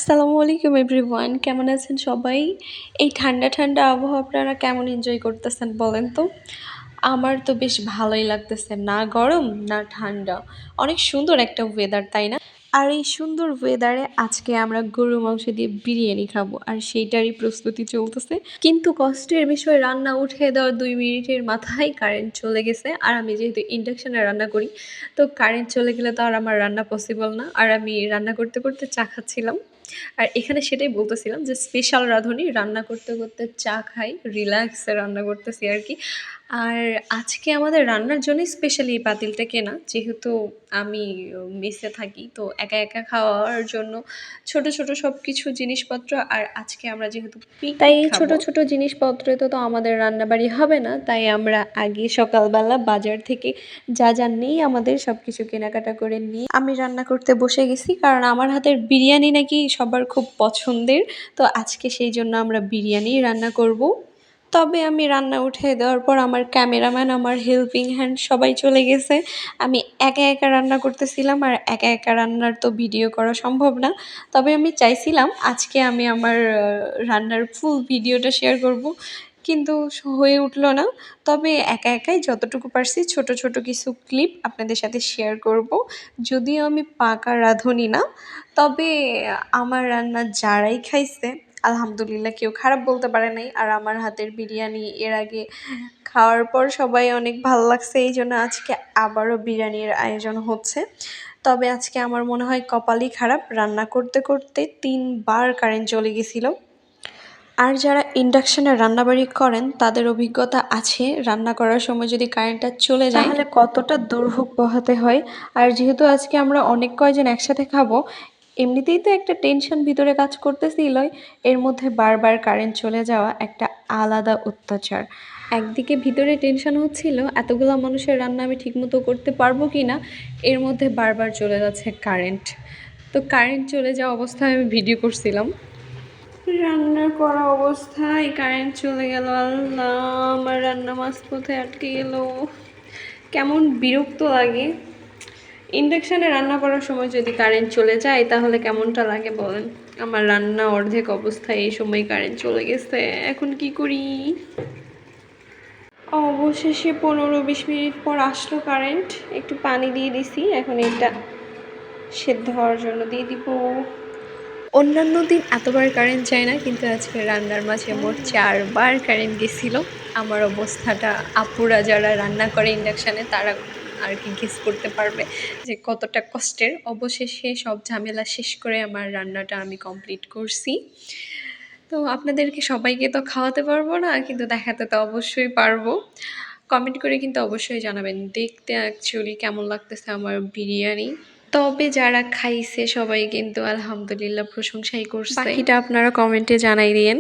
আসসালামু আলাইকুম এভরিওয়ান, কেমন আছেন সবাই? এই ঠান্ডা ঠান্ডা আবহাওয়া আপনারা কেমন এনজয় করতেছেন বলেন তো? আমার তো বেশ ভালোই লাগতেছে, না গরম না ঠান্ডা, অনেক সুন্দর একটা ওয়েদার, তাই না? আর এই সুন্দর ওয়েদারে আজকে আমরা গরু মাংস দিয়ে বিরিয়ানি খাবো, আর সেইটারই প্রস্তুতি চলতেছে। কিন্তু কষ্টের বিষয়, রান্না উঠে দেওয়ার 2 মিনিটের মাথায় কারেন্ট চলে গেছে। আর আমি যেহেতু ইন্ডাকশনে রান্না করি, তো কারেন্ট চলে গেলে তো আর আমার রান্না পসিবল না। আর আমি রান্না করতে করতে চা খাচ্ছিলাম। আর এখানে সেটাই বলতেছিলাম যে স্পেশাল রাঁধুনি, রান্না করতে করতে চা খাই, রিল্যাক্সে রান্না করতেছি আর কি। আর আজকে আমাদের রান্নার জন্যই স্পেশালি এই পাতিলটা কেনা, যেহেতু আমি মেসে থাকি, তো একা একা খাওয়ার জন্য ছোট ছোট সব কিছু জিনিসপত্র। আর আজকে আমরা যেহেতু তাই এই ছোট ছোট জিনিসপত্রে তো আমাদের রান্নাবাড়ি হবে না, তাই আমরা আগে সকালবেলা বাজার থেকে যা যা নেই আমাদের সব কিছু কেনাকাটা করে নিয়ে আমি রান্না করতে বসে গেছি, কারণ আমার হাতের বিরিয়ানি নাকি সবার খুব পছন্দের। তো আজকে সেই জন্য আমরা বিরিয়ানি রান্না করব। তবে আমি রান্না উঠে দেওয়ার পর আমার ক্যামেরাম্যান, আমার হেল্পিং হ্যান্ড সবাই চলে গেছে। আমি একা একা রান্না করতেছিলাম, আর একা একা রান্নার তো ভিডিও করা সম্ভব না। তবে আমি চাইছিলাম আজকে আমি আমার রান্নার ফুল ভিডিওটা শেয়ার করব, কিন্তু হয়ে উঠলো না। তবে একা একাই যতটুকু পারছি ছোট ছোট কিছু ক্লিপ আপনাদের সাথে শেয়ার করব। যদিও আমি পাকা রাঁধুনি না, তবে আমার রান্না যারাই খাইছে আলহামদুলিল্লাহ কেউ খারাপ বলতে পারে নাই। আর আমার হাতের বিরিয়ানি এর আগে খাওয়ার পর সবাই অনেক ভালো লাগছে, এই জন্য আজকে আবারও বিরিয়ানির আয়োজন হচ্ছে। তবে আজকে আমার মনে হয় কপালই খারাপ, রান্না করতে করতে 3বার কারেন্ট চলে গেছিলো। আর যারা ইন্ডাকশনে রান্নাবাড়ি করেন তাদের অভিজ্ঞতা আছে, রান্না করার সময় যদি কারেন্টটা চলে যায় তাহলে কতটা দুর্ভোগ পোহাতে হয়। আর যেহেতু আজকে আমরা অনেক কয়জন একসাথে খাবো, এমনিতেই তো একটা টেনশন ভিতরে কাজ করতেছিলই, এর মধ্যে বারবার কারেন্ট চলে যাওয়া একটা আলাদা অত্যাচার। একদিকে ভিতরে টেনশন হচ্ছিল এতগুলা মানুষের রান্না আমি ঠিকমতো করতে পারবো কি না, এর মধ্যে বারবার চলে যাচ্ছে কারেন্ট। তো কারেন্ট চলে যাওয়া অবস্থায় আমি ভিডিও করছিলাম, রান্না করা অবস্থায় কারেন্ট চলে গেল। আল্লাহ, আমার রান্না মাঝপথে আটকে গেল। কেমন বিরক্ত লাগে। ইন্ডাকশানে রান্না করার সময় যদি কারেন্ট চলে যায় তাহলে কেমনটা লাগে বলেন? আমার রান্না অর্ধেক অবস্থায় এই সময় কারেন্ট চলে গেছে, এখন কি করি? অবশেষে 15-20 মিনিট পর আসলো কারেন্ট, একটু পানি দিয়ে দিছি, এখন এটা সেদ্ধ হওয়ার জন্য দিয়ে দিব। অন্যান্য দিন এতবার কারেন্ট যায় না, কিন্তু আজকে রান্নার মাঝে মোট 4বার কারেন্ট গেছিলো। আমার অবস্থাটা আপুরা যারা রান্না করে ইন্ডাকশানে তারা আর কি গেস করতে পারবে যে কতটা কষ্টের। অবশেষে সব ঝামেলা শেষ করে আমার রান্নাটা আমি কমপ্লিট করছি। তো আপনাদেরকে সবাইকে তো খাওয়াতে পারবো না, কিন্তু দেখাতে তো অবশ্যই পারবো। কমেন্ট করে কিন্তু অবশ্যই জানাবেন দেখতে অ্যাকচুয়ালি কেমন লাগতেছে আমার বিরিয়ানি। তবে যারা খাইছে সবাই কিন্তু আলহামদুলিল্লাহ প্রশংসাই করছে, বাকিটা আপনারা কমেন্টে জানাই দিয়েন।